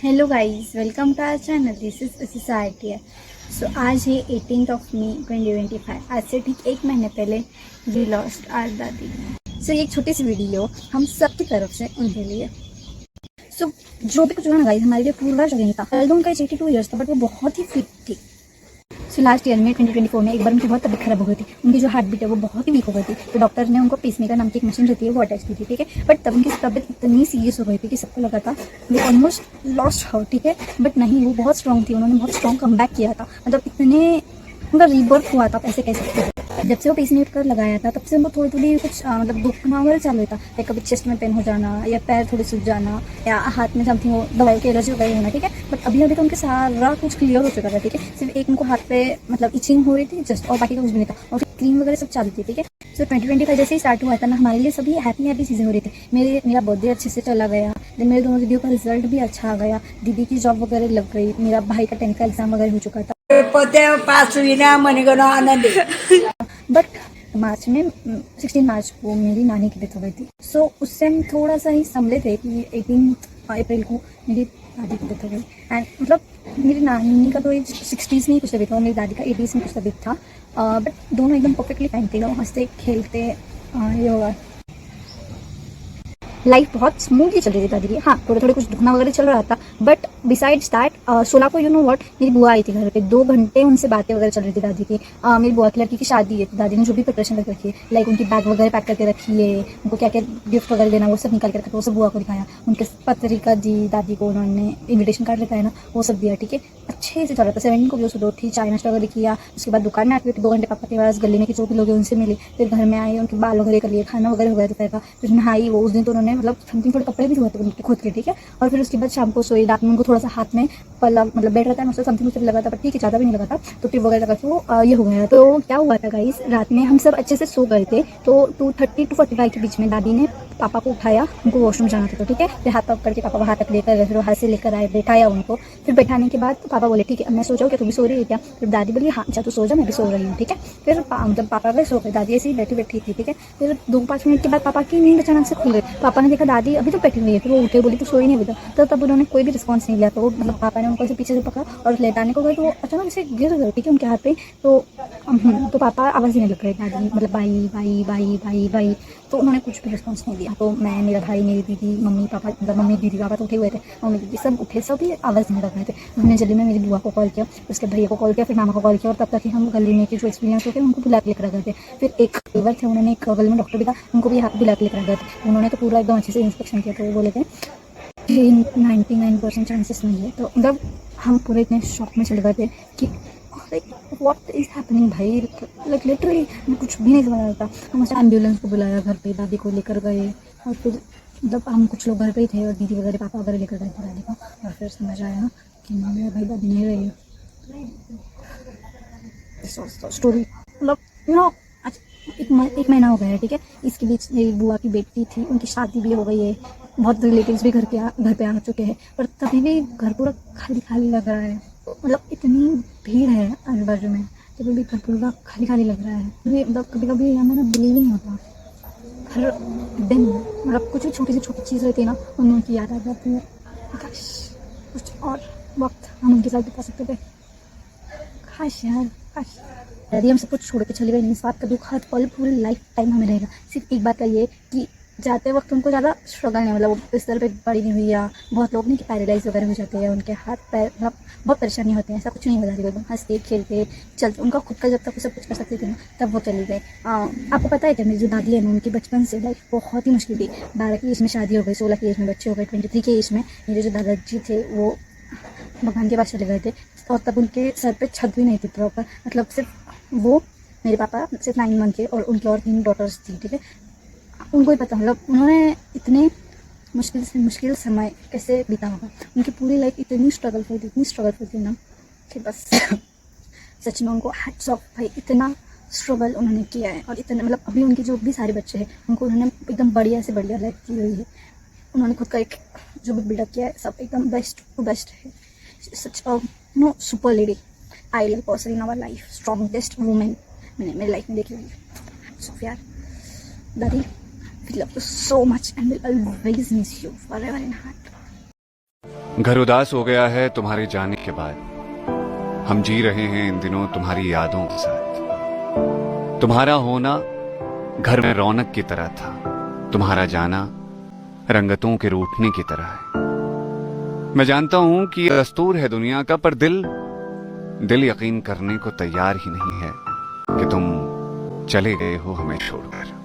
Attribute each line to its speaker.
Speaker 1: Hello guys, welcome to our channel. This is society. So आज है 18 मई 2025। आज से ठीक एक महीने पहले वी लॉस्ट आवर दादी। सो ये एक छोटी सी वीडियो हम सबकी तरफ से उनके लिए। सो जो भी कुछ हुआ ना गाइस, हमारे लिए पूरा जगह था। पहले उनका 82 ईयर्स था, बट वो बहुत ही फिट थी। सो लास्ट ईयर में 2024 में एक बार उनकी बहुत तबीयत खराब हो गई थी। उनकी जो हार्ट बीट है वो बहुत ही वीक हो गई थी। तो डॉक्टर ने उनको पेसमेकर नाम की एक मशीन रहती है वो अटैच की थी, ठीक है। बट तब उनकी तबीयत इतनी सीरियस हो गई थी कि सबको लगा था वो ऑलमोस्ट लॉस्ट हो, ठीक है। बट नहीं, वो बहुत स्ट्रॉन्ग थी। उन्होंने बहुत स्ट्रॉन्ग कमबैक किया था। मतलब इतने उनका रीबर्थ हुआ था, ऐसे कह सकते हैं। जब से वो पेसमेकर लगाया था तब से उनको थोड़ी थोड़ी कुछ मतलब दुखना वगैरह चालू होता है। कभी चेस्ट में पेन हो जाना, या पैर थोड़े सूज जाना, या हाथ में समथिंग हो, दवाई की एलर्जी वगैरह होना, ठीक है। बट अभी अभी तो उनके सारा कुछ क्लियर हो चुका था, ठीक है। सिर्फ एक उनको हाथ पे मतलब इचिंग हो रही थी जस्ट, और बाकी का कुछ भी नहीं था। और क्रीम वगैरह सब चालू थी, ठीक है। सो 2025 जैसे ही स्टार्ट हुआ था ना, हमारे लिए सभी हैप्पी चीज़ें हो रही थी। मेरा बर्थडे अच्छे से चला गया। देन मेरे दोनों दीदियों का रिजल्ट भी अच्छा आ गया। दीदी की जॉब वगैरह लग गई। मेरा भाई का 10th का एग्जाम वगैरह हो चुका था।
Speaker 2: पास हुई ना मनीगनो आनंद
Speaker 1: बट मार्च में 16 मार्च को मेरी नानी की डेथ हो गई थी। सो उससे हम थोड़ा सा ही संभले थे कि 18 अप्रैल को मेरी दादी की डेथ हो गई। एंड मतलब मेरी नानी का तो एज 60s में ही कुछ तबीयत था, और मेरी दादी का 80s में कुछ तबीयत था। बट दोनों एकदम परफेक्टली फाइन थे, हंसते खेलते ये होगा। लाइफ बहुत स्मूथली चल रही थी दादी की। हाँ, थोड़े थोड़े कुछ दुखना वगैरह चल रहा था। बट बिसाइड्स दैट 16 को यू नो व्हाट, मेरी बुआ आई थी घर पे। 2 घंटे उनसे बातें वगैरह चल रही थी दादी की। मेरी बुआ की लड़की की शादी है, तो दादी ने जो भी प्रिपरेशन करके रखी है, लाइक उनकी बैग वगैरह पैक करके रखी है, उनको क्या क्या गिफ्ट वगैरह देना वो सब निकाल के रखा, वो सब बुआ को दिखाया। उनके पत्रिका दी दादी को, उन्होंने इन्विटेशन कार्ड रखा है ना, वो सब दिया, ठीक है। अच्छे से चल रहा था। 17 को भी सुबह उठी, चाय नाश्ता वगैरह किया। उसके बाद दुकान में आके 2 घंटे पापा के पास गली में के जो भी लोग हैं उनसे मिली। फिर घर में आए, उनके बाल वगैरह कर लिए, खाना वगैरह हो गया दोपहर का। फिर नहाई। वो उस दिन तो उन्होंने मतलब समथिंग थोड़े कपड़े भी धोए थे उनके खुद के, ठीक है। और फिर उसके बाद शाम को सोई। रात में उनको थोड़ा सा हाथ में पल्ला मतलब बेड रहता है ना, उससे समथिंग मुझे लगा था, पर ठीक है, ज़्यादा भी नहीं लगा था। तो टिप वगैरह लगा तो ये हो गया। तो क्या हुआ था गाइस, रात में हम सब अच्छे से सो गए थे। तो 2:30 to 45 के बीच में दादी ने पापा को उठाया। उनको वॉशरूम जाना था, तो ठीक है। फिर हाथ पकड़ करके पापा वहाँ तक लेकर गए। फिर वहाँ से लेकर आए, बैठाया उनको। फिर बैठाने के बाद पापा बोले ठीक है अब मैं सो जाऊँ क्या, तू भी सो रही है क्या। फिर दादी बोली हाँ, अच्छा तू सो जा, मैं भी सो रही हूँ, ठीक है। फिर जब पापा गए सो गए, दादी ऐसे ही बैठी बैठी थी, ठीक है। फिर 2-5 मिनट के बाद पापा की नींद अचानक से खुल गई। पापा ने देखा दादी अभी तो बैठी हुई है। फिर वो उठे, बोली तो सोई नहीं अभी तक। तो तब उन्होंने कोई भी रिस्पॉन्स नहीं लिया। तो मतलब पापा ने उनको ऐसे पीछे से पकड़ा और लेटाने को गए, तो वो अचानक से गिर गए, ठीक है, उनके हाथ पे। तो पापा आवाज़ देने लग गए, दादी मतलब by by by by by. तो उन्होंने कुछ भी रिस्पॉन्स नहीं दिया। तो मैं, मेरा भाई, मेरी दीदी, मम्मी पापा, मतलब मम्मी दीदी पापा तो उठे हुए थे, मम्मी दीदी सब उठे, सभी आवाज़ देने लग गए थे। हमने जल्दी में मेरी बुआ को कॉल किया, उसके भैया को कॉल किया, फिर मामा को कॉल किया। और तब तक ही हम गली में के जो एक्सपीरियंस होते हैं उनको बुला के लेकर आ गए थे। फिर एक ड्राइवर थे, उन्होंने एक गली में डॉक्टर भी था, उनको भी बुला के लेकर आ गए थे। उन्होंने तो पूरा एकदम अच्छे से इंस्पेक्शन किया। तो वो बोले थे कि 99% चांसेस नहीं है। तो मतलब हम पूरे इतने शॉक में चले गए थे कि लाइक व्हाट इज हैपनिंग भाई। लाइक लिटरली कुछ भी नहीं समझ आ रहा था। हम ऐसे एम्बुलेंस को बुलाया, घर पे दादी को लेकर गए। और फिर मतलब हम कुछ लोग घर पे ही थे, और दीदी वगैरह पापा वगैरह लेकर गए थे दादी को। और फिर समझ आया कि मेरे भाई दादी नहीं रही है। स्टोरी मतलब यू नो आज एक महीना हो गया है, ठीक है। इसके बीच मेरी बुआ की बेटी थी, उनकी शादी भी हो गई है। बहुत रिलेटिव्स भी घर पे आ चुके हैं, पर तभी भी घर पूरा खाली खाली लग रहा है। मतलब इतनी भीड़ है आजू बाजू में, तभी भी घर पूरा खाली खाली लग रहा है। कभी मतलब कभी कभी हमें ना बिलीव ही नहीं होता। हर दिन मतलब कुछ भी छोटी चीज़ रहती है ना, उन्हें उनकी याद आ जाती है। काश कुछ और वक्त हम उनके साथ बिता सकते थे। काश यार, काश। यदि हम सब कुछ छोड़ के चले गए, इस बात का दुख हर पल पूरी लाइफ टाइम हमें रहेगा। सिर्फ एक बात का ये कि जाते वक्त उनको ज़्यादा स्ट्रगल नहीं, मतलब वो बिस्तर पे पड़ी नहीं हुई, या बहुत लोग नहीं कि पैरालाइज वगैरह हो जाते हैं, उनके हाथ पैर मतलब बहुत परेशानी होते हैं। ऐसा कुछ नहीं हो जाती, एकदम हंसते खेलते चलते। उनका खुद का जब तक वो सब कुछ कर सकते थे ना, तब वो चले गए। आपको पता है जब मेरी जो दादी है ना, उनकी बचपन से लाइफ बहुत ही मुश्किल थी। 12 की एज में शादी हो गई, 16 की एज में बच्चे हो गए, 23 की एज में मेरे जो दादाजी थे वो भगवान के पास चले गए थे। और तब उनके सर पे छत भी नहीं थी प्रॉपर, मतलब सिर्फ वो, मेरे पापा सिर्फ 9 मंथ के, और उनकी और 3 डॉटर्स थी, ठीक है। उनको ही पता, मतलब उन्होंने इतने मुश्किल से मुश्किल समय कैसे बीता होगा। उनकी पूरी लाइफ इतनी स्ट्रगलफुल थी, इतनी स्ट्रगलफुल थी ना, कि बस सच में उनको हैट्स ऑफ भाई। इतना स्ट्रगल उन्होंने किया है, और इतने मतलब अभी उनके जो भी सारे बच्चे हैं उनको उन्होंने एकदम बढ़िया से बढ़िया लाइफ की हुई है। उन्होंने खुद का एक जो भी बिल्डअप किया है, सब एकदम बेस्ट टू बेस्ट है। Such a no super lady, ideal person in our life, strongest women मैंने मेरी लाइफ में देखी हुई है। सो यार दादी, we love you so much and will always miss you forever in heart.
Speaker 3: घर उदास हो गया है तुम्हारे जाने के बाद, हम जी रहे हैं इन दिनों तुम्हारी यादों के साथ। तुम्हारा होना घर में रौनक की तरह था, तुम्हारा जाना रंगतों के रूठने की तरह है। मैं जानता हूं कि यह दस्तूर है दुनिया का, पर दिल यकीन करने को तैयार ही नहीं है कि तुम चले गए हो हमें छोड़कर।